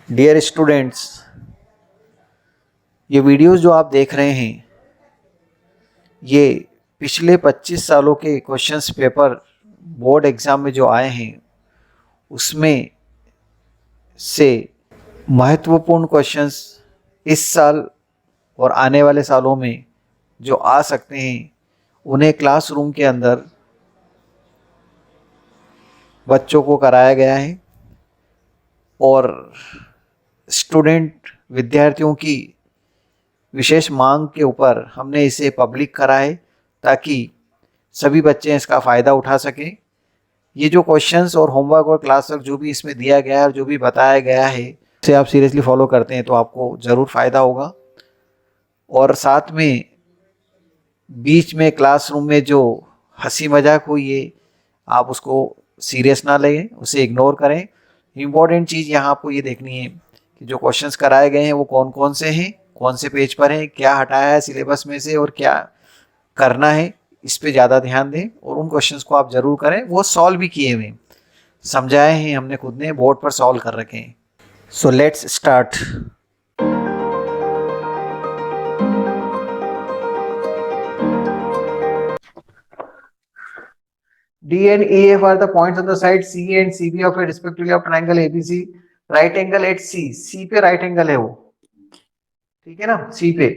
Dear students, ये videos जो आप देख रहे हैं ये पिछले 25 सालों के क्वेश्चंस पेपर बोर्ड एग्ज़ाम में जो आए हैं उसमें से महत्वपूर्ण क्वेश्चंस इस साल और आने वाले सालों में जो आ सकते हैं उन्हें क्लासरूम के अंदर बच्चों को कराया गया है और स्टूडेंट विद्यार्थियों की विशेष मांग के ऊपर हमने इसे पब्लिक करा है ताकि सभी बच्चे इसका फ़ायदा उठा सकें। ये जो क्वेश्चंस और होमवर्क और क्लास वर्क जो भी इसमें दिया गया है और जो भी बताया गया है उसे आप सीरियसली फॉलो करते हैं तो आपको ज़रूर फ़ायदा होगा। और साथ में बीच में क्लासरूम में जो हंसी मजाक हुई है आप उसको सीरियस ना लें, उसे इग्नोर करें। इम्पॉर्टेंट चीज़ यहाँ आपको ये देखनी है कि जो क्वेश्चंस कराए गए हैं वो कौन कौन से हैं, कौन से पेज पर हैं, क्या हटाया है सिलेबस में से और क्या करना है, इस पे ज़्यादा ध्यान दें और उन क्वेश्चंस को आप ज़रूर करें। वो सॉल्व भी किए हुए समझाए हैं हमने, खुद ने बोर्ड पर सॉल्व कर रखे हैं। So let's start. D and EF are the points on the side C and CB of a respectively of triangle ABC. Right angle at C. C पे right angle है वो, ठीक है ना, C पे।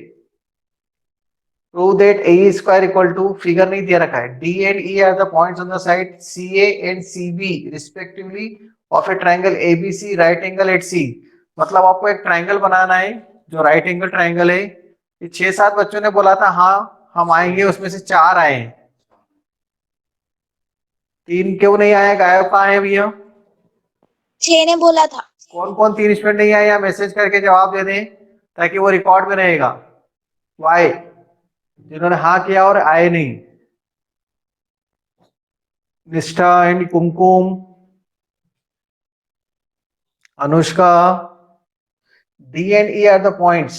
Prove that AE square equal to, figure नहीं दिया रखा है, D and E are the points on the side CA and CB respectively of a triangle ABC right angle at C। मतलब आपको एक ट्राइंगल बनाना है जो राइट एंगल ट्राइंगल है। ये 6-7 बच्चों ने बोला था हाँ हम आएंगे, उसमें से 4 आए हैं, 3 क्यों नहीं आए, गायब कहाँ है भैया? 6 ने बोला था। कौन कौन 3 स्टूडेंट नहीं आए या मैसेज करके जवाब दे दें ताकि वो रिकॉर्ड में रहेगा। वाई जिन्होंने हाँ किया और आए नहीं, निष्ठा and Kumkum, Anushka. D and E are the points.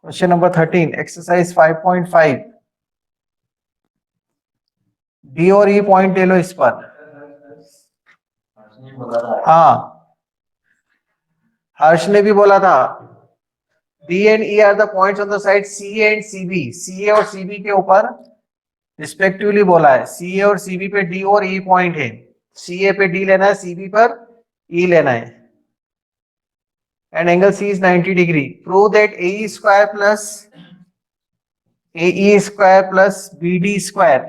Question number 13, exercise 5.5। D और E पॉइंट ले लो इस पर। हाँ, हर्ष ने भी बोला था। D and E are the points on the side C and CB। CA और CB के ऊपर रिस्पेक्टिवली बोला है। CA और CB पे D और E पॉइंट है, CA पे D लेना है, CB पर E लेना है। And angle C is 90 degree. Prove that AE square plus AE square plus BD square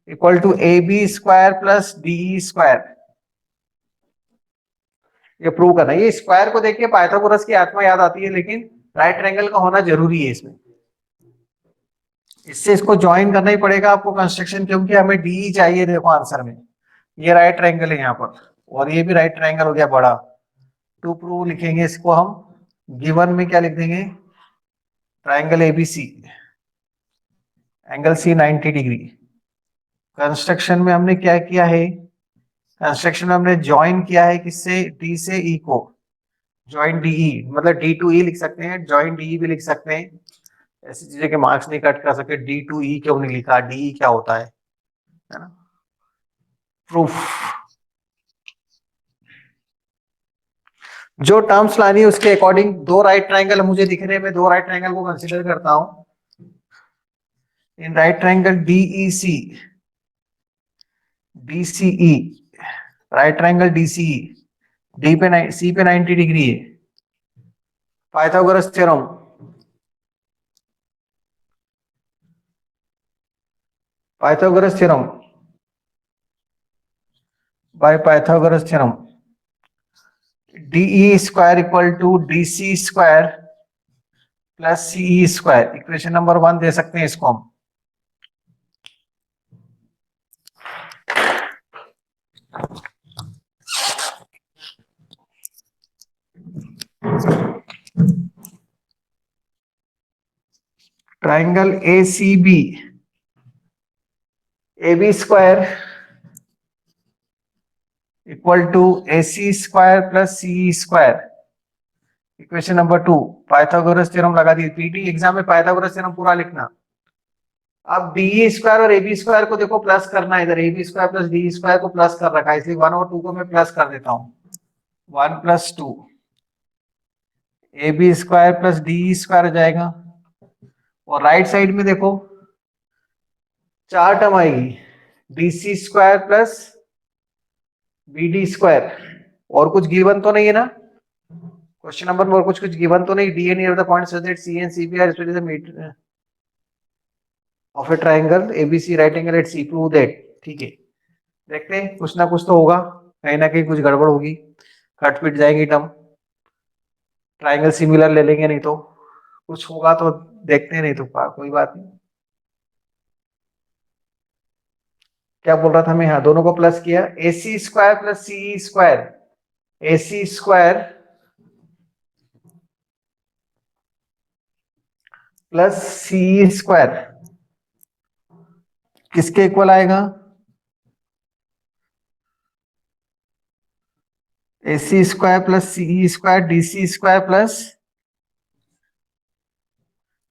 equal to AB square plus DE square। ये प्रूव करना है। ये स्क्वायर को देखिए पाइथागोरस की आत्मा याद आती है, लेकिन राइट ट्रायंगल का होना जरूरी है इसमें। इससे इसको ज्वाइन करना ही पड़ेगा आपको कंस्ट्रक्शन, क्योंकि हमें डी चाहिए। देखो आंसर में ये राइट ट्रायंगल है यहाँ पर और ये भी राइट ट्रायंगल हो गया बड़ा। टू प्रूव लिखेंगे इसको हम, गिवन में क्या लिख देंगे, triangle ABC, angle C 90 degree. Construction में हमने क्या किया है, कंस्ट्रक्शन में हमने ज्वाइन किया है किससे, डी से ई को, ज्वाइन डीई, मतलब डी टू ई लिख सकते हैं, ज्वाइन डीई भी लिख सकते हैं। ऐसी चीजें के मार्क्स नहीं कट कर सकते। डी टू ई क्यों नहीं लिखा, डीई क्या होता है ना। प्रूफ, जो टर्म्स लानी है उसके अकॉर्डिंग। दो राइट ट्रायंगल मुझे दिख रहे हैं, मैं दो राइट ट्रायंगल को कंसीडर करता हूं। In right triangle DEC, DCE, right triangle DCE, D पे सी पे 90 डिग्री है। Pythagoras theorem, Pythagoras theorem, by Pythagoras theorem, DE square equal to DC square plus CE square. Equation number 1 दे सकते हैं इसको हम। Triangle A C B, A B square equal to A C square plus C square. Equation number 2, Pythagoras theorem लगा दी। PT exam में Pythagoras theorem पूरा लिखना। अब डी स्क्वायर और ए बी स्क्वायर को देखो प्लस करना है, इधर A B square plus D square को प्लस कर रखा है, इसलिए 1 और 2 को मैं प्लस कर देता हूं। 1 plus 2 A B square plus D square हो जाएगा। और राइट साइड में देखो 4 टर्म आएगी, D C square plus B D square. और कुछ गिवन तो नहीं है ना क्वेश्चन नंबर में, और कुछ गिवन तो नहीं? D and E are the points so that C and C B are the mid of a triangle ABC right angle at C, prove that. ठीक है, देखते हैं कुछ ना कुछ तो होगा, कहीं ना कहीं कुछ गड़बड़ होगी, कट पिट जाएंगी टर्म, ट्रायंगल सिमिलर ले लेंगे, नहीं तो कुछ होगा तो देखते हैं, नहीं तो कोई बात नहीं। क्या बोल रहा था मैं? हाँ, दोनों को प्लस किया, A C square plus C square, A C square plus C square किसके इक्वल आएगा? A C square plus C square D C square plus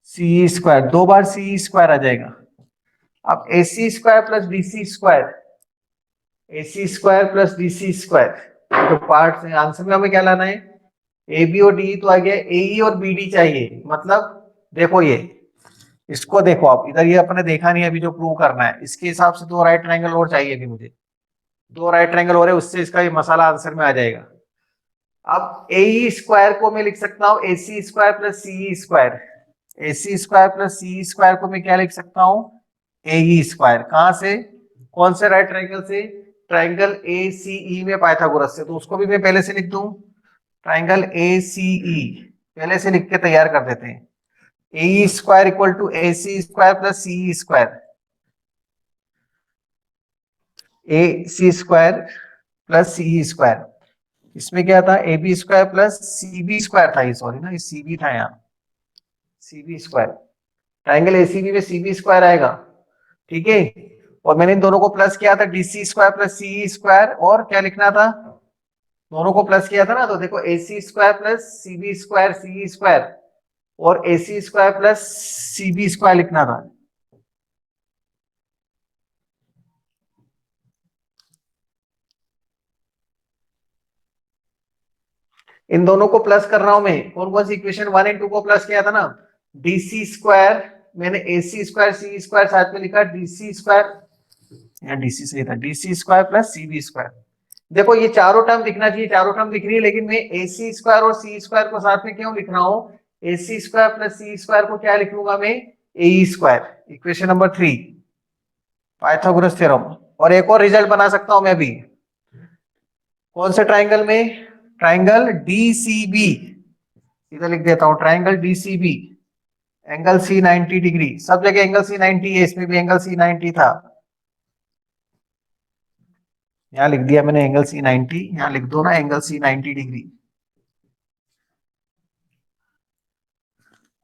C square, 2 बार सी स्क्वायर आ जाएगा। अब A C square plus D C square, A C square plus D C square, तो part answer में हमें क्या लाना है? ए बी और डी तो आ गया, ए ई और बी डी चाहिए। मतलब देखो ये, इसको देखो आप, इधर ये अपने देखा नहीं अभी जो प्रूव करना है, इसके हिसाब से 2 राइट ट्रायंगल और चाहिए अभी मुझे, 2 राइट ट्रायंगल और है, उससे इसका ये मसाला आंसर में आ जाएगा। अब ए ई स्क्वायर को मैं लिख सकता हूं A C square plus C square, A C square plus C square को मैं क्या लिख सकता हूं? ए ई स्क्वायर। कहां से? कौन से राइट ट्रायंगल से? ट्रायंगल ए सी ई में पाइथागोरस से, तो उसको भी मैं पहले से लिख दूं, ट्रायंगल ए सी ई पहले से लिख के तैयार कर देते हैं। A square equal to A C square plus C square, A C square plus C square, इसमें क्या था? A B square plus C B square था, ये सॉरी ना, ये सी बी था यहाँ, C B square. Triangle A C B में सी बी स्क्वायर आएगा, ठीक है। और मैंने इन दोनों को प्लस किया था, D C square plus C square, और क्या लिखना था? दोनों को प्लस किया था ना, तो देखो A C square plus C B square C square, और A C square plus C B square लिखना था। इन दोनों को प्लस कर रहा हूं मैं, कौन कौन सी इक्वेशन? 1 एंड 2 को प्लस किया था ना, डी सी स्क्वायर, मैंने ए सी स्क्वायर सी स्क्वायर साथ में लिखा, डी सी स्क्वायर, यहाँ डी सी सही था, D C square plus C B square. देखो ये चारों टर्म दिखना चाहिए, चारों टर्म दिख रही है, लेकिन मैं ए सी स्क्वायर और सी स्क्वायर को साथ में क्यों लिख रहा हूं? A C square plus C square को क्या लिख लूंगा मैं? A square. Equation number 3 Pythagoras theorem. और एक और रिजल्ट बना सकता हूं मैं अभी, कौन से ट्राइंगल में? ट्राइंगल डीसीबी, इधर लिख देता हूं, triangle DCB, angle C 90 degree, सब जगह एंगल सी 90 है, इसमें भी एंगल सी 90 था, यहां लिख दिया मैंने एंगल सी 90, यहां लिख दो ना एंगल सी 90 डिग्री।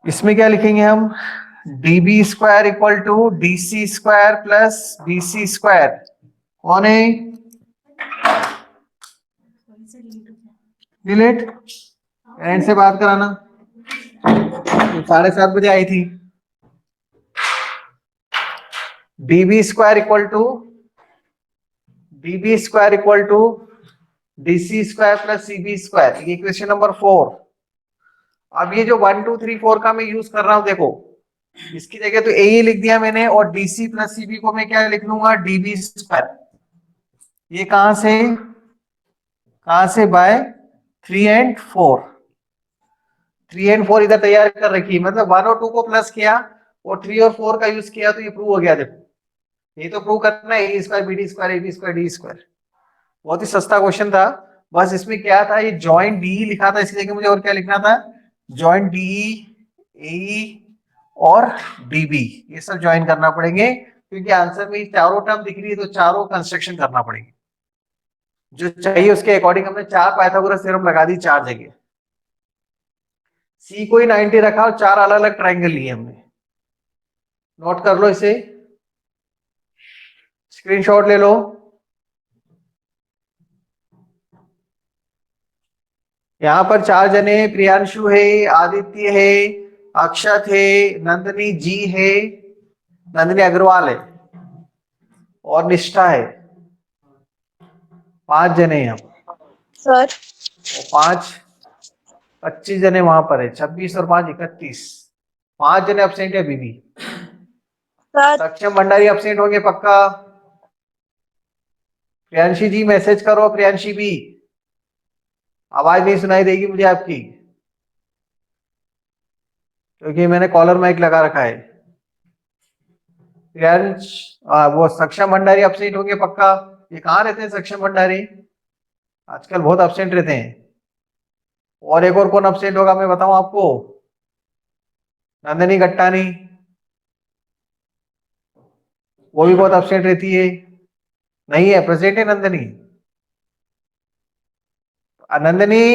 इसमें क्या लिखेंगे हम? DB square equal to D C square plus B C square. कौन है? डिलीट, पेरेंट से बात कराना, 7:30 बजे आई थी। DB square equal to DB square equal to DC square plus CB square, ये इक्वेशन नंबर 4। अब ये जो 1 2 3 4 का मैं यूज कर रहा हूं, देखो इसकी जगह तो ए लिख दिया मैंने, और डीसी प्लस सीबी को मैं क्या लिख लूंगा? DB square. ये कहां से? बाय 3 एंड 4, 3 एंड 4 इधर तैयार कर रखी, मतलब 1 और 2 को प्लस किया और 3 और 4 का यूज किया, तो ये प्रूव हो गया। देखो ये तो प्रूव करना है, A square B D square A B square D square, बहुत ही सस्ता क्वेश्चन था। बस इसमें क्या था, ये जॉइंट डी लिखा था, इसकी जगह मुझे और क्या लिखना था? जॉइंट डी ए और डीबी, ये सब ज्वाइन करना पड़ेंगे, क्योंकि आंसर में चारों टर्म दिख रही है, तो चारों कंस्ट्रक्शन करना पड़ेगी जो चाहिए उसके अकॉर्डिंग। हमने 4 पाइथागोरस थ्योरम लगा दी 4 जगह, सी को ही 90 रखा और 4 अलग अलग ट्राइंगल लिए हमने। नोट कर लो इसे, स्क्रीनशॉट ले लो। यहां पर 4 जने, प्रियांशु है, आदित्य है, अक्षत है, नंदनी जी है, नंदिनी अग्रवाल है और निष्ठा है। 5 जने हैं हम। सर। और 25 जने वहां पर है। 26 और 5 31। 5 जने अब्सेंट है बीबी। सर। सक्षम भंडारी अब्सेंट होंगे पक्का। प्रियांशी जी मैसेज करो। प्रियांशी भी आवाज नहीं सुनाई देगी मुझे आपकी, क्योंकि मैंने कॉलर माइक लगा रखा है। प्रियांश वो सक्षम भंडारी अब्सेंट होंगे पक्का। ये कहाँ रहते हैं सक्षम भंडारी? आजकल बहुत अब्सेंट रहते हैं। और एक और कौन अब्सेंट होगा मैं बताऊं आपको? नंदिनी गट्टानी, वो भी बहुत अब्सेंट रहती है। नहीं है, प्रेजेंट है नंदिनी। नंदिनी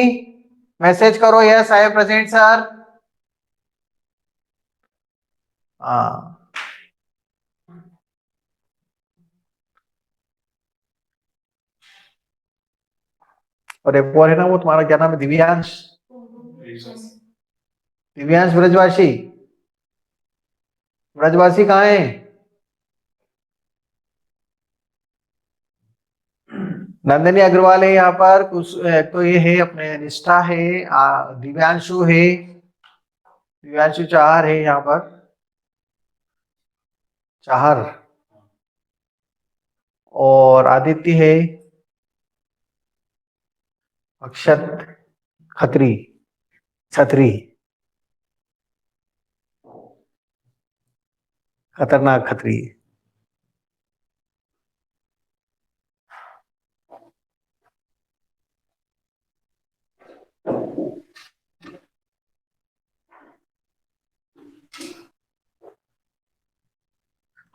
मैसेज करो, yes I am present sir. हाँ। और एक और है ना, वो तुम्हारा क्या नाम है? दिव्यांश। दिव्यांश ब्रजवासी। ब्रजवासी कहाँ है? नंदिनी अग्रवाल है यहाँ पर। कुछ एक तो ये है अपने निष्ठा है, दिव्यांशु है। दिव्यांशु चाहर है यहाँ पर। चाहर। और आदित्य है। अक्षत खत्री। छतरी। खतरनाक खत्री।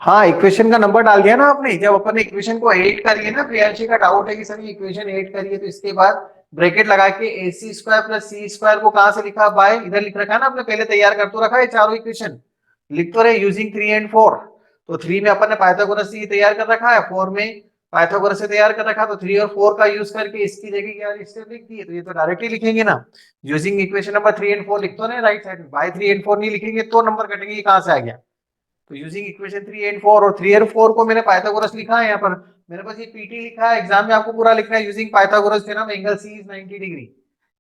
हाँ, इक्वेशन का नंबर डाल दिया ना आपने। जब अपन ने इक्वेशन को ऐड करिए ना, प्रियांशी का डाउट है कि सर इक्वेशन ऐड करिए, तो इसके बाद ब्रैकेट लगा के AC square plus C square को कहां से लिखा? बाय, इधर लिख रखा है ना आपने, पहले तैयार कर तो रखा है चारों इक्वेशन। लिख तो रहे यूजिंग 3 एंड 4। तो 3 में अपन ने पाइथागोरस से तैयार कर रखा है, 4 में पाइथागोरस से तैयार कर रखा, तो 3 और 4 का यूज करके इसकी जगह क्या स्टेप लिख दिए, तो ये तो डायरेक्टली लिखेंगे ना। यूजिंग इक्वेशन नंबर 3 एंड 4 लिख तो रहे राइट साइड में। बाय 3 एंड 4 नहीं लिखेंगे तो नंबर कटेंगे, ये कहां से आ गया? तो यूजिंग इक्वेशन 3 एंड 4, और 3 और 4 को मैंने पाइथागोरस लिखा है यहाँ पर। मेरे पास ये पीटी लिखा है, एग्जाम में आपको पूरा लिखना है। Using Pythagoras theorem angle C is 90 degree,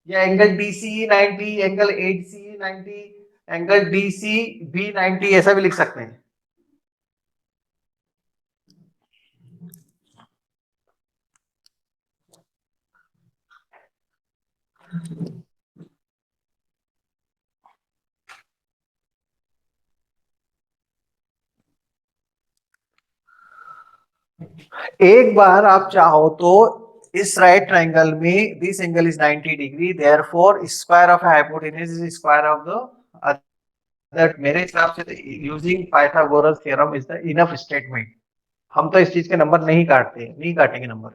या angle DC 90, angle AC 90, angle DC B 90, ऐसा भी लिख सकते हैं। एक बार आप चाहो तो इस राइट ट्रायंगल में this angle is 90 degree, therefore square of hypotenuse is square of the other. मेरे हिसाब से using Pythagoras theorem is the enough statement. हम तो इस चीज के नंबर नहीं काटते, नहीं काटेंगे नंबर,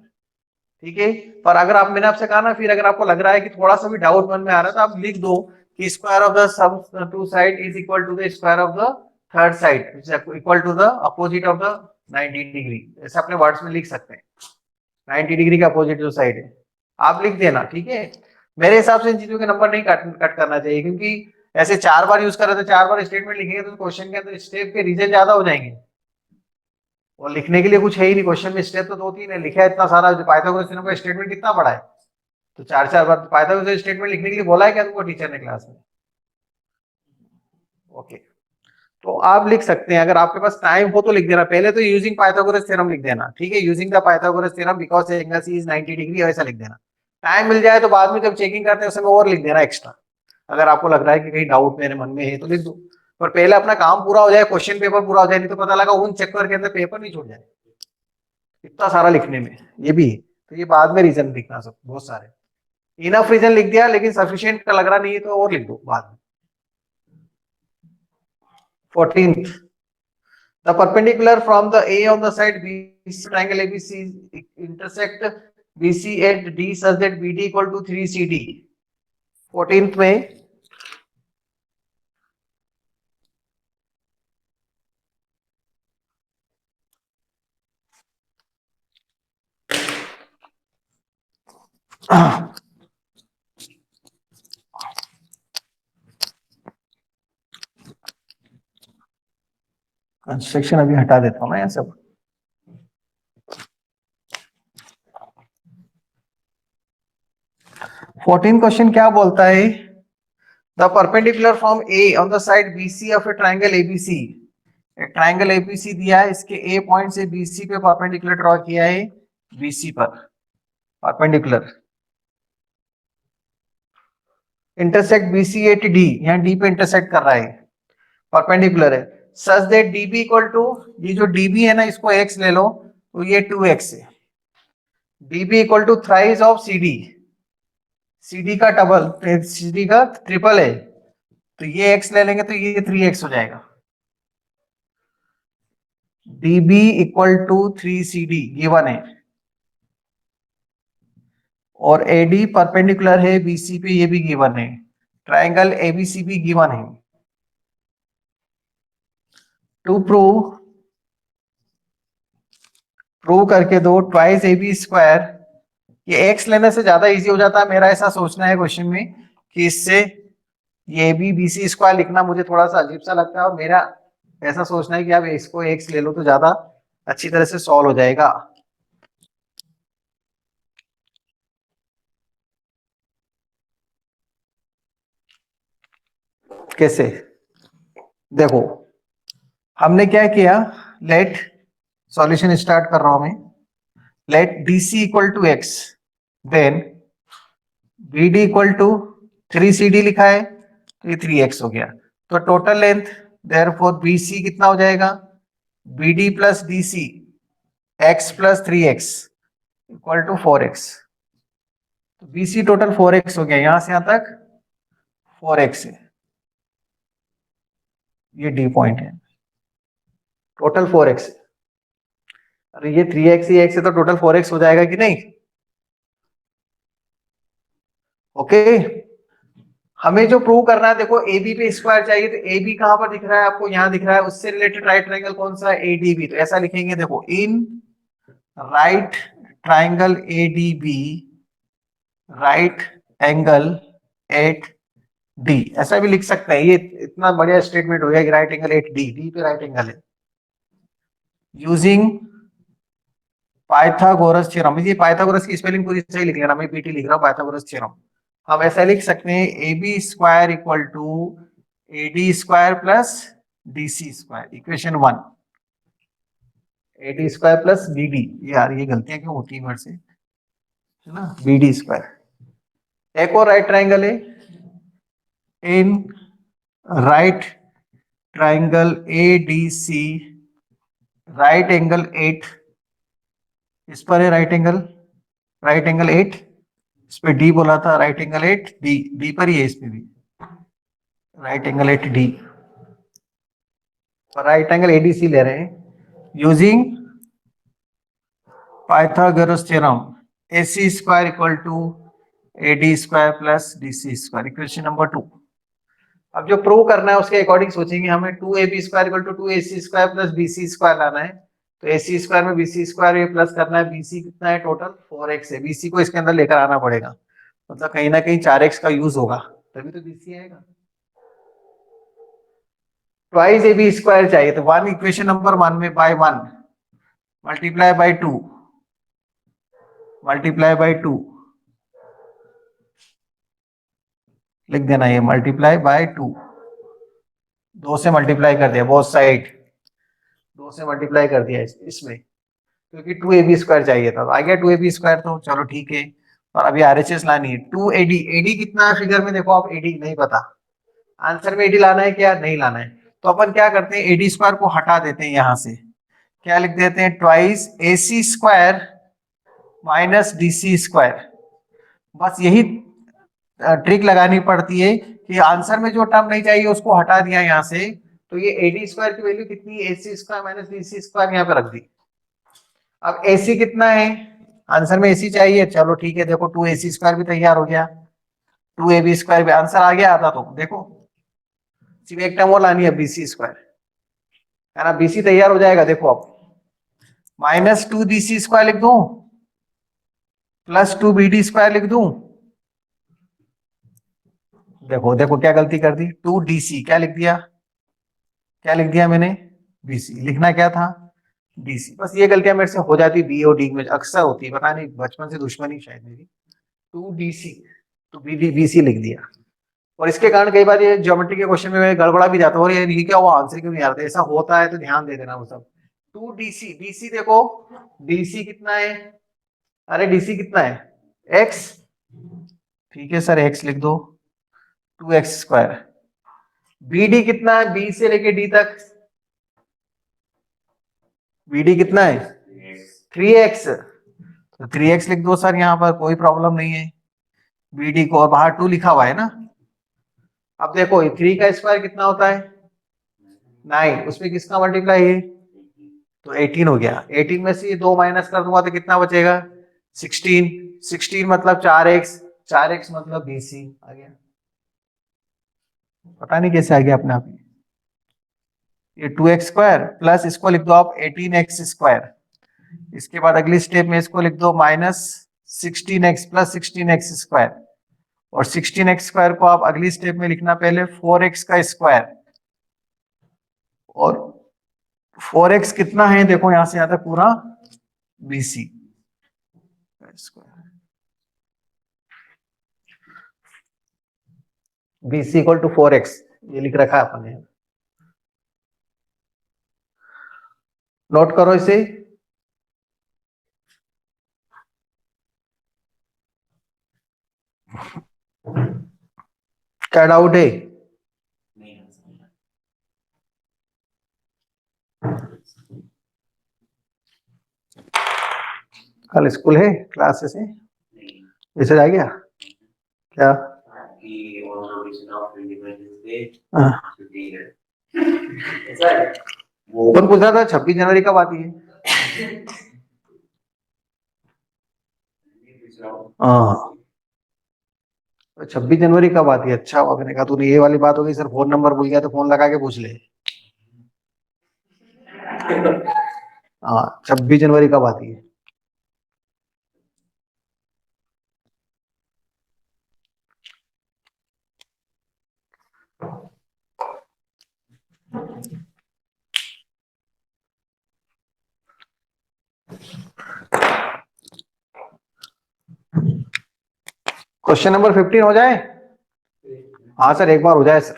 ठीक है। पर अगर आप, मैंने आपसे कहा ना, फिर अगर आपको लग रहा है कि थोड़ा सा भी डाउट मन में आ रहा है, तो आप लिख दो कि square of the sum two side is equal to the square of the third side equal to the opposite of the 90 degree. ऐसे अपने वर्ड्स में लिख सकते हैं। 90 डिग्री का अपोजिट जो साइड है आप लिख देना, ठीक है। मेरे हिसाब से इन चीजों के नंबर नहीं कट करना चाहिए, क्योंकि ऐसे 4 बार यूज कर रहे थे, 4 बार स्टेटमेंट लिखेंगे तो क्वेश्चन के अंदर स्टेप के रीजन ज्यादा हो जाएंगे, और लिखने के लिए कुछ है ही नहीं। क्वेश्चन में स्टेप तो 2-3 है, लिखा है इतना सारा। पाइथागोरस थ्योरम का स्टेटमेंट कितना बड़ा है? तो 4-4 बार पाइथागोरस स्टेटमेंट लिखने के लिए बोला है क्या तुमको टीचर ने क्लास में? ओके। तो आप लिख सकते हैं, अगर आपके पास टाइम हो तो लिख देना। पहले तो यूजिंग पाइथागोरस थ्योरम लिख देना, ठीक है। Using the Pythagoras theorem because angle C is 90 degree, ऐसा लिख देना। टाइम मिल जाए तो बाद में जब चेकिंग करते हैं उस समय और लिख देना एक्स्ट्रा, अगर आपको लग रहा है कि कहीं डाउट मेरे मन में है तो लिख दो। पर पहले अपना काम पूरा हो जाए, क्वेश्चन पेपर पूरा हो जाए, नहीं तो पता लगा उन चक्कर के अंदर पेपर नहीं छूट जाए इतना सारा लिखने में। ये भी है, तो ये बाद में रीजन लिखना, सब बहुत सारे। इनफ रीजन लिख दिया, लेकिन सफिशिएंट का लग रहा नहीं है तो और लिख दो बाद में। 14th, the perpendicular from the A on the side BC triangle ABC intersect BC at D such that BD equal to 3CD। 14th में कंस्ट्रक्शन अभी हटा देता हूँ मैं यहाँ सब। फोर्टीन क्वेश्चन क्या बोलता है? The perpendicular from A on the side BC of a triangle ABC. एक ट्राइंगल एबीसी दिया है, इसके ए पॉइंट से बीसी पे परपेंडिकुलर ड्रॉ किया है, बीसी पर perpendicular intersect BC at D, यहाँ डी पे इंटरसेक्ट कर रहा है, परपेंडिकुलर है। Such that DB equal to, ये जो डीबी है ना इसको एक्स ले लो तो ये 2x है। DB equal to thrice of CD, CD का डबल, सीडी का ट्रिपल है, तो ये x ले लेंगे तो ये 3x हो जाएगा। db equal to 3cd given है, और AD परपेंडिकुलर है BC पे, ये भी गिवन है। ट्राइंगल ABC भी गिवन है। टू प्रूव करके दो ट्वाइस AB स्क्वायर, ये x लेने से ज्यादा इजी हो जाता है, मेरा ऐसा सोचना है क्वेश्चन में कि इससे ये AB BC स्क्वायर लिखना मुझे थोड़ा सा अजीब सा लगता है, और मेरा ऐसा सोचना है कि आप इसको x ले लो तो ज्यादा अच्छी तरह से सॉल्व हो जाएगा। कैसे? देखो हमने क्या किया, लेट सॉल्यूशन स्टार्ट कर रहा हूं मैं, let BC equal to x, then BD equal to 3CD लिखा है तो ये 3x हो गया। तो टोटल लेंथ देयरफॉर BC कितना हो जाएगा, BD plus DC x plus 3x equal to 4x। तो BC टोटल 4x हो गया, यहां से यहां तक 4x है, ये D पॉइंट है, टोटल 4x है। अरे ये 3x ही x है तो टोटल 4x हो जाएगा कि नहीं? ओके हमें जो प्रूव करना है, देखो AB पे स्क्वायर चाहिए, तो AB कहां पर दिख रहा है आपको, यहां दिख रहा है, उससे रिलेटेड राइट ट्रायंगल कौन सा है, ADB। तो ऐसा लिखेंगे, देखो in right triangle ADB right angle at D, ऐसा भी लिख सकते हैं। ये इतना बढ़िया स्टेटमेंट हो गया कि right angle at D, D पे राइट एंगल है, यूजिंग पाइथागोरस थ्योरम। ये पाइथागोरस की स्पेलिंग पूरी सही लिख लेना, मैं पीटी लिख रहा हूं, पाइथागोरस थ्योरम। हम ऐसा लिख सकते हैं, A B square equal to A D square plus D C square, equation 1। A D square plus B D, यार ये गलतियां क्यों होती है मेरे से, है ना, बी डी स्क्वायर। एक और राइट ट्राइंगल है, in right triangle A D C right angle 8, इस पर है राइट एंगल 8, इस पे डी बोला था, राइट एंगल 8 डी, डी पर ही है, इसमें भी right angle 8 D, right angle ADC ले रहे हैं using Pythagoras theorem, AC square equal to AD square plus DC square, equation number 2। अब जो प्रूव करना है उसके अकॉर्डिंग सोचेंगे, हमें 2AB square equal to 2AC square plus BC square लाना है। तो AC स्क्वायर में BC स्क्वायर ये प्लस करना है, BC कितना है टोटल 4x है, BC को इसके अंदर लेकर आना पड़ेगा, मतलब कहीं ना कहीं 4x का यूज होगा तभी तो BC आएगा। ट्वाइस AB स्क्वायर चाहिए, तो 1 इक्वेशन नंबर 1 में by 1 multiply by 2 multiply by 2 लिख देना, ये मल्टीप्लाई बाय 2, 2 से मल्टीप्लाई कर दिया बोथ साइड, 2 से मल्टीप्लाई कर दिया इसमें, क्योंकि 2AB स्क्वायर चाहिए था, तो आ गया 2AB स्क्वायर, तो चलो ठीक है। और अभी RHS लानी है, 2AD, AD कितना है फिगर में, देखो आप AD नहीं पता, आंसर में AD लाना है क्या, नहीं लाना है, तो अपन क्या करते हैं, AD स्क्वायर को हटा देते हैं, यहां से क्या लिख देते हैं, twice AC square minus DC square. बस यही ट्रिक लगानी पड़ती है कि आंसर में जो टर्म नहीं चाहिए उसको हटा दिया यहां से, तो ये AD स्क्वायर की वैल्यू कितनी है, AC square minus DC square यहाँ पे रख दी। अब AC कितना है, आंसर में AC चाहिए, चलो ठीक है, देखो 2AC स्क्वायर भी तैयार हो गया, 2AB स्क्वायर भी आंसर आ गया आता, तो देखो सिर्फ एक टर्म और लानी है BC स्क्वायर, है ना, BC तैयार हो जाएगा। देखो अब माइनस 2BC स्क्वायर लिख दूं प्लस 2BD स्क्वायर लिख दूं, देखो देखो क्या गलती कर दी, 2DC क्या लिख दिया मैंने, BC लिखना क्या था, DC। बस ये गलतियां मेरे से हो जाती बी और डी में, अक्सर होती है, पता नहीं बचपन से दुश्मनी शायद मेरी। 2DC, तो BC लिख दिया। और इसके कारण कई बार ये ज्योमेट्री के क्वेश्चन में मैं गड़बड़ा भी जाता हूँ, और ये क्या हुआ, आंसर क्यों नहीं आ रहा था, ऐसा होता है तो ध्यान दे देना वो सब। 2DC, BC देखो, DC कितना है, अरे DC कितना है, x, ठीक है सर x लिख दो, 2x²। BD कितना है, B से लेके D तक, BD कितना है, 3x, तो 3x लिख दो सर, यहाँ पर कोई प्रॉब्लम नहीं है। BD को, और बाहर 2 लिखा हुआ है ना। अब देखो 3 का स्क्वायर कितना होता है, 9, उसमें किसका मल्टीप्लाई है, तो 18 हो गया। 18 में से ये 2 माइनस कर दूंगा तो कितना बचेगा, 16। 16 मतलब 4x, 4x मतलब BC आ गया। पता नहीं कैसे आ गया अपने आप ये 2x² प्लस इसको लिख दो आप 18x²। इसके बाद अगली स्टेप में इसको लिख दो माइनस 16x प्लस 16x²। और 16x² को आप अगली स्टेप में लिखना पहले 4x का स्क्वायर। और 4x कितना है, देखो यहां से आता है पूरा BC square, BC equal to 4x, ये लिख रखा है अपन ने, नोट करो इसे। क्या डाउट है, कल स्कूल है, क्लासेस है, मैसेज आ गया क्या, हाँ। कौन पूछ रहा था 26 जनवरी कब आती है, हाँ 26 जनवरी कब आती है, अच्छा हुआ मैंने कहा तूने ये वाली बात हो गई, सर फोन नंबर भूल गया तो फोन लगा के पूछ ले। हाँ 26 जनवरी कब आती है, क्वेश्चन नंबर 15 हो जाए, हाँ सर एक बार हो जाए sir.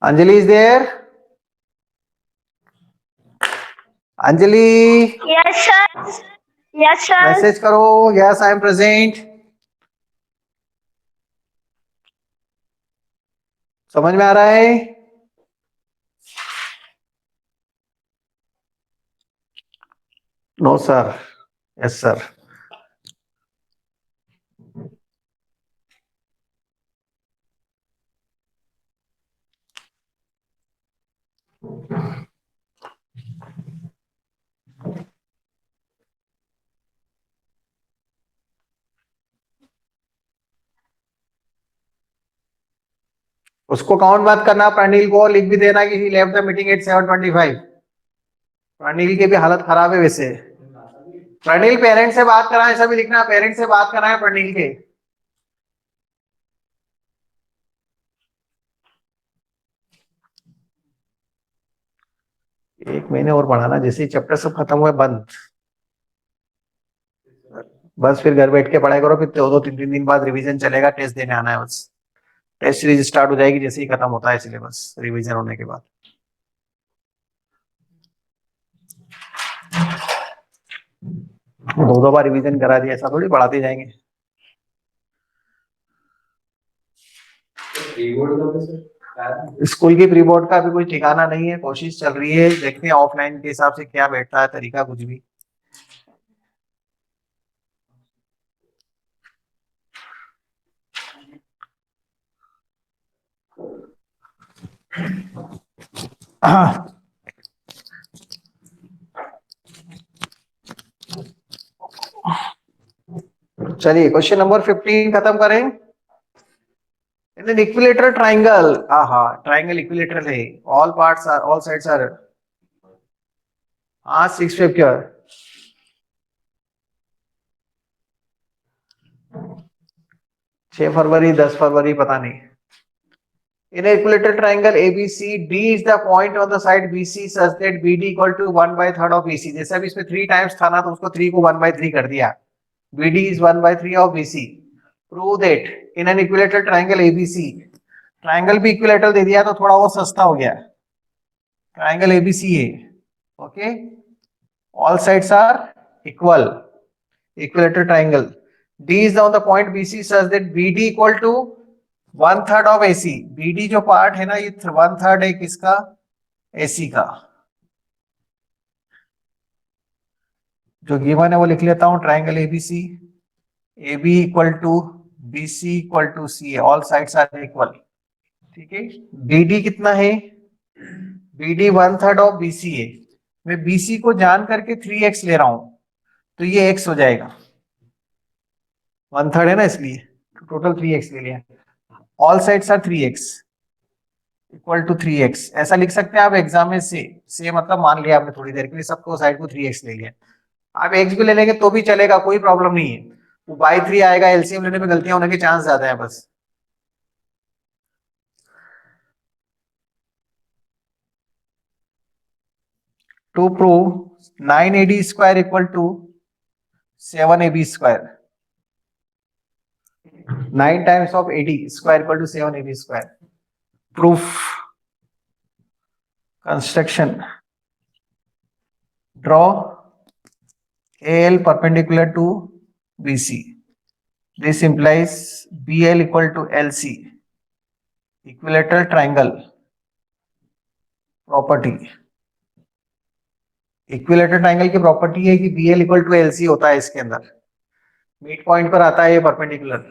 Anjali is there, Anjali, Yes, sir. Yes, sir. Message करो यस आई एम प्रेजेंट। समझ में आ रहा है, नो सर, यस सर। उसको काउंट मत करना, प्रणील को लिख भी देना कि he left the meeting at 7:25। Pranil की भी हालत खराब है वैसे। प्रणील पेरेंट्स से बात कराए, ऐसा भी लिखना, पेरेंट्स से बात कराए प्रणील के। एक महीने और पढ़ाना, जैसे ही चैप्टर सब खत्म हुए बंद, बस फिर घर बैठ के पढ़ाई करो, फिर 2-2 3 दिन बाद रिवीजन चलेगा, टेस्ट देने आना है बस। टेस्ट सीरीज स्टार्ट हो जाएगी जैसे ही खत्म होता है सिलेबस रिवीजन होने के बाद। 2-2 बार रिवीजन करा दिया, ऐसा थोड़ी पढ़ाते जाएंगे। स्कूल की प्री बोर्ड का भी कोई ठिकाना नहीं है, कोशिश चल रही है, देखते हैं ऑफलाइन के हिसाब से क्या बैठता है तरीका, कुछ भी। चलिए क्वेश्चन नंबर 15 खत्म करें। इन एन इक्विलेटरल ट्राइंगल, हाँ ट्राइंगल इक्विलेटरल है, all parts are, all sides are, हाँ 6 फेब 6 फरवरी 10 फरवरी पता नहीं। In a equilateral triangle ABC, D is the point on the side BC such that BD equal to 1/3 of BC। जैसे अभी इसमें 3 times था ना, तो उसको 3 को 1/3 कर दिया। BD is 1/3 of BC। Prove that in an equilateral triangle ABC, triangle भी इक्विलेटरल दे दिया तो थोड़ा वो सस्ता हो गया। ट्राइंगल ABC है, okay, all sides are equal, equilateral triangle। D is on the point BC such that BD equal to 1/3 of AC। BD जो पार्ट है ना, ये 1/3 है किसका, AC का। जो गिवन है वो लिख लेता हूं, triangle ABC, AB equal to BC equal to C है, ऑल साइड्स आर इक्वल, ठीक है। BD कितना है, BD 1/3 ऑफ BC है। मैं BC को जान करके 3x ले रहा हूं, तो ये x हो जाएगा, 1/3 है ना इसलिए टोटल 3x ले लिया। All sides are 3x equal to 3x, ऐसा लिख सकते हैं आप एग्जाम में। से मतलब मान लिया आपने थोड़ी देर के लिए, सबको साइड को 3x ले लिया। आप x भी ले लेंगे तो भी चलेगा, कोई प्रॉब्लम नहीं है। वो बाई 3 आएगा, एलसीएम लेने में गलतियां होने के चांस ज्यादा है बस। To prove 9AD square equal to 7AB square, 9 times of AD square equal to 7AB square. Proof, construction, draw AL perpendicular to BC, this implies BL equal to LC, equilateral triangle property. Equilateral triangle की property है कि BL equal to LC होता है, इसके अंदर mid point पर आता है ये परपेंडिकुलर।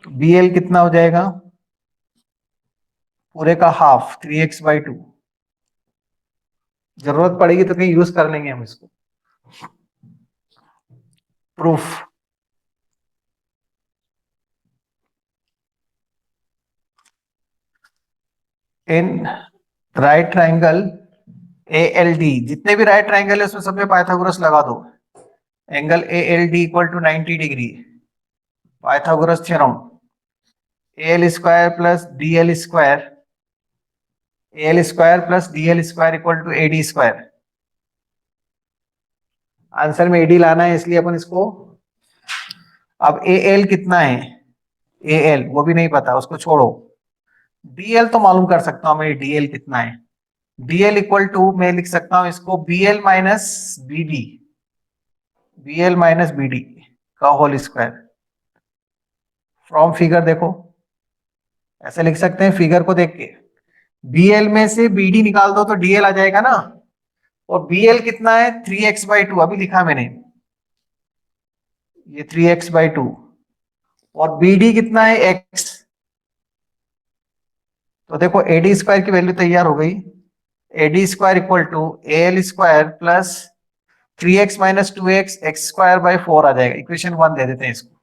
BL कितना हो जाएगा, पूरे का हाफ, 3x/2। जरूरत पड़ेगी तो कहीं यूज कर लेंगे हम इसको। प्रूफ, इन राइट ट्राइंगल ALD, जितने भी राइट ट्राइंगल है उसमें सब में पाइथागोरस लगा दो। Angle ALD equal to 90 degree, Pythagoras theorem, AL square plus DL square, AL square plus DL square equal to AD square. Answer में AD लाना है इसलिए अपन इसको, अब AL कितना है, AL वो भी नहीं पता, उसको छोड़ो। DL तो मालूम कर सकता हूं मैं, DL कितना है। DL इक्वल टू मैं लिख सकता हूं इसको BL minus BD, BL minus BD का होल स्क्वायर। फ्रॉम फिगर देखो, ऐसे लिख सकते हैं फिगर को देख के। BL में से BD निकाल दो तो DL आ जाएगा ना, और BL कितना है 3x/2, अभी लिखा मैंने, ये 3x/2, और BD कितना है x। तो देखो AD स्क्वायर की वैल्यू तैयार हो गई, AD square equal to AL square plus 3x minus 2x x²/4 आ जाएगा। इक्वेशन 1 दे देते हैं इसको,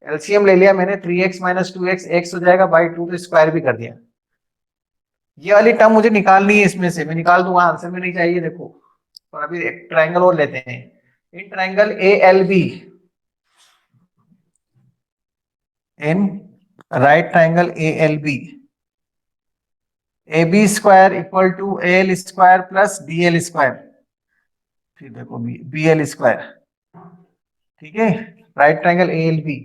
एलसीएम ले लिया मैंने, 3x माइनस 2x x हो जाएगा बाई 2, तो स्क्वायर भी कर दिया। ये वाली टर्म मुझे निकालनी है, इसमें से मैं निकाल दूंगा, आंसर में नहीं चाहिए देखो। और अभी एक ट्राइंगल और लेते हैं, in triangle ALB, in right triangle ALB, AB square equal to AL square plus DL square, फिर देखो BL स्क्वायर, ठीक है। Right triangle ALB,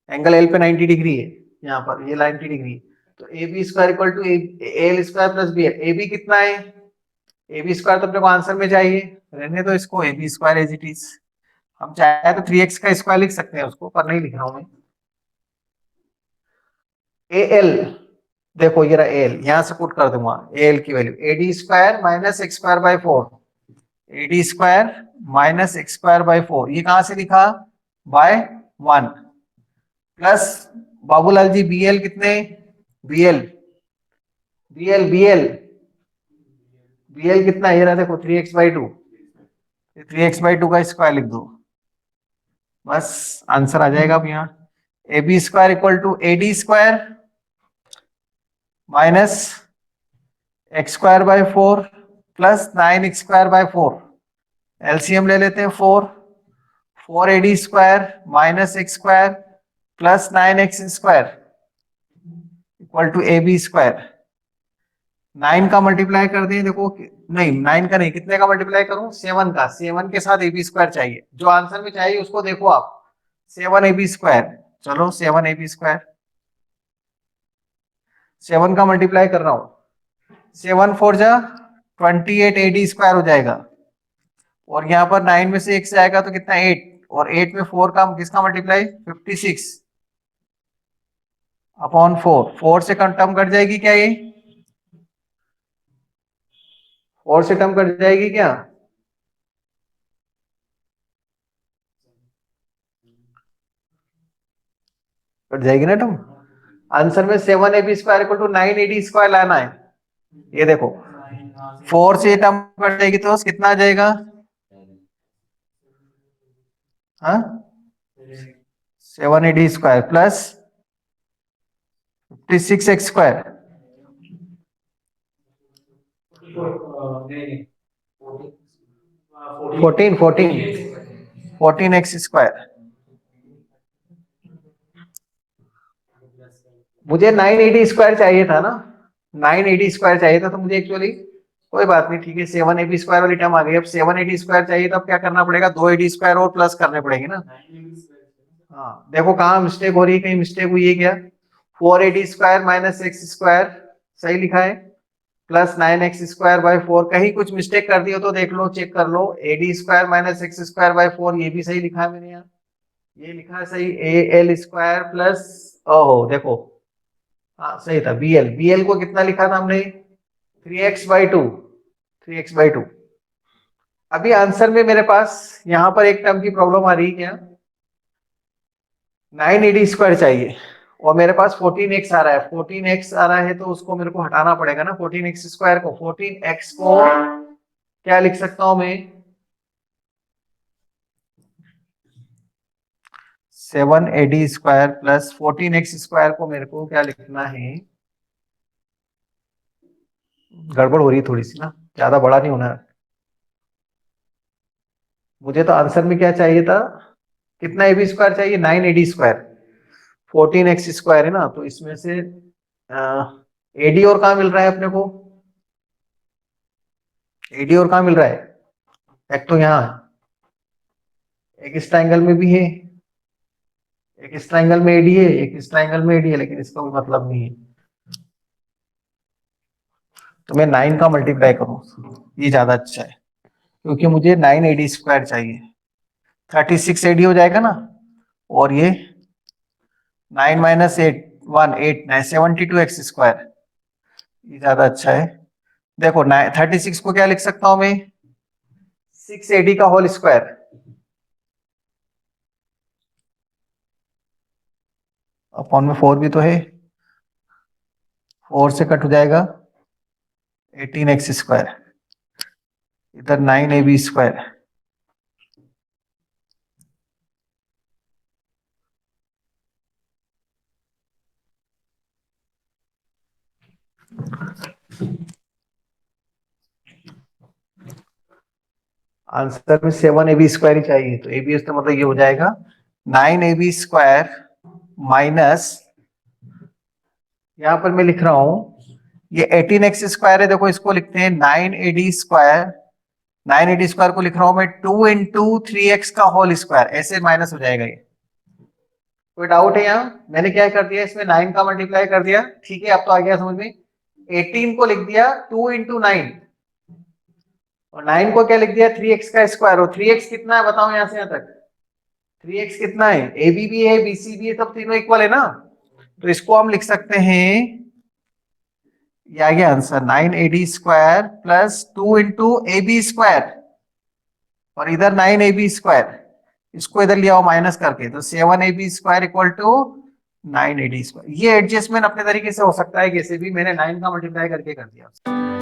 angle L पे 90 डिग्री है, यहाँ पर ये 90 डिग्री, तो AB square equal to AL square plus BL। AB कितना है, AB स्क्वायर तो अपने को आंसर में चाहिए, रहने दो इसको AB square as it is. हम चाहे तो 3x का स्क्वायर लिख सकते हैं उसको, पर नहीं लिख रहा हूं मैं। AL देखो ये रहा AL, यहां से पुट कर दूंगा AL की value, AD square minus x²/4, AD square minus x²/4, ये कहां से लिखा, bye 1, plus Babulal ji BL कितने, BL BL BL BL कितना, ये रहा देखो 3x/2, 3x/2 का स्क्वायर लिख दो, बस आंसर आ जाएगा अब यहाँ। A B square equal to A D square minus x square by 4 plus 9x square by 4। LCM ले लेते हैं 4 A D square minus x square plus 9x square equal to A B square. 9 का multiply कर दें, देखो नहीं 9 का नहीं, कितने का मल्टीप्लाई करूं, 7 का। 7 के साथ ए बी स्क्वायर चाहिए, जो आंसर में चाहिए उसको देखो आप, 7 ए बी स्क्वायर। चलो 7 ए बी स्क्वायर, 7 का मल्टीप्लाई कर रहा हूं, 7 4 जा 28 ए डी स्क्वायर हो जाएगा। और यहाँ पर 9 में से 1 से आएगा तो कितना 8, और 8 में 4 का किसका मल्टीप्लाई 56 अपॉन 4 से टर्म कट जाएगी क्या, ये 4 से टर्म कट जाएगी क्या, कट जाएगी ना टर्म। आंसर में 7 A B square equal to 9 A D square लाना है। ये देखो 4 से टर्म कट जाएगी तो कितना आ जाएगा, हाँ 7 ए D square plus 56 x square, 14 x square. मुझे 980 स्क्वायर चाहिए था ना, 980 स्क्वायर चाहिए था, तो मुझे एक्चुअली कोई बात नहीं, ठीक है 7 ए बी स्क्वायर वाली टर्म आ गई। अब 780 स्क्वायर चाहिए तो अब क्या करना पड़ेगा, 2 ए डी स्क्वायर और प्लस करने पड़ेंगे ना। हाँ देखो कहाँ मिस्टेक हो रही है, कहीं मिस्टेक हुई है क्या, 4 A D square minus x square सही लिखा है, प्लस 9x स्क्वायर बाय 4, कहीं कुछ मिस्टेक कर दी हो तो देख लो, चेक कर लो। A D square minus x square by 4 ये भी सही लिखा है मैंने यहाँ, ये लिखा है सही। ए एल स्क्वायर प्लस, ओहो देखो हाँ सही था, बी एल को कितना लिखा था हमने 3x बाई 2, 3x बाई 2। अभी आंसर में मेरे पास यहाँ पर एक टर्म की प्रॉब्लम आ रही है क्या, 980 स्क्वायर चाहिए और मेरे पास 14x आ रहा है, 14x आ रहा है तो उसको मेरे को हटाना पड़ेगा ना, 14x स्क्वायर को। 14x को क्या लिख सकता हूं मैं, 7 ए D square plus 14x square को मेरे को क्या लिखना है, गड़बड़ हो रही है थोड़ी सी ना, ज्यादा बड़ा नहीं होना। मुझे तो आंसर में क्या चाहिए था, कितना ए बी स्क्वायर चाहिए, 9 A D square, 14x square है ना, तो इसमें से एडी और कहाँ मिल रहा है अपने को, एडी और कहाँ मिल रहा है, एक तो यहाँ एक इस ट्रायंगल में भी है, एक इस ट्रायंगल में एडी है, एक इस ट्रायंगल में एडी है, लेकिन इसका कोई मतलब नहीं है। तो मैं 9 का मल्टीप्लाई करूं, ये ज्यादा अच्छा है, क्योंकि मुझे 9 एडी स्क्वायर चाहिए। 36 एडी हो जाएगा ना, और ये 9 माइनस 8 1 8 9 72 एक्स स्क्वायर, ये ज्यादा अच्छा है। देखो 36 को क्या लिख सकता हूं मैं, 6 एडी का होल स्क्वायर अपॉन में 4 भी तो है, 4 से कट हो जाएगा 18 एक्स स्क्वायर, इधर 9 ए बी स्क्वायर। आंसर में 7 ए बी स्क्वायर ही चाहिए, तो ए बी तो मतलब ये हो जाएगा 9 ए बी स्क्वायर माइनस, यहां पर मैं लिख रहा हूं ये 18 एक्स स्क्वायर है, देखो इसको लिखते हैं 9 A D square, 9 A D square को लिख रहा हूं मैं 2 इंटू 3x का होल स्क्वायर, ऐसे माइनस हो जाएगा ये। कोई डाउट है यहाँ, मैंने क्या कर दिया, इसमें 9 का मल्टीप्लाई कर दिया, ठीक है अब तो आ गया समझ में। 18 को लिख दिया 2 इंटू 9, और 9 को क्या लिख दिया 3x का स्क्वायर, और 3x कितना है बताओ यहाँ से यहाँ तक, 3x कितना है, ए बी भी है बी सी भी है, तब तीनों इक्वल है ना, तो इसको हम लिख सकते हैं, ये आ गया answer 9 A D square plus 2 into A B square, और इधर 9 ए बी स्क्वायर, इसको इधर लिया हो माइनस करके, तो 7 A B square equal to 9 A D square. ये एडजस्टमेंट अपने तरीके से हो सकता है, कैसे भी, मैंने 9 का मल्टीप्लाई करके कर दिया।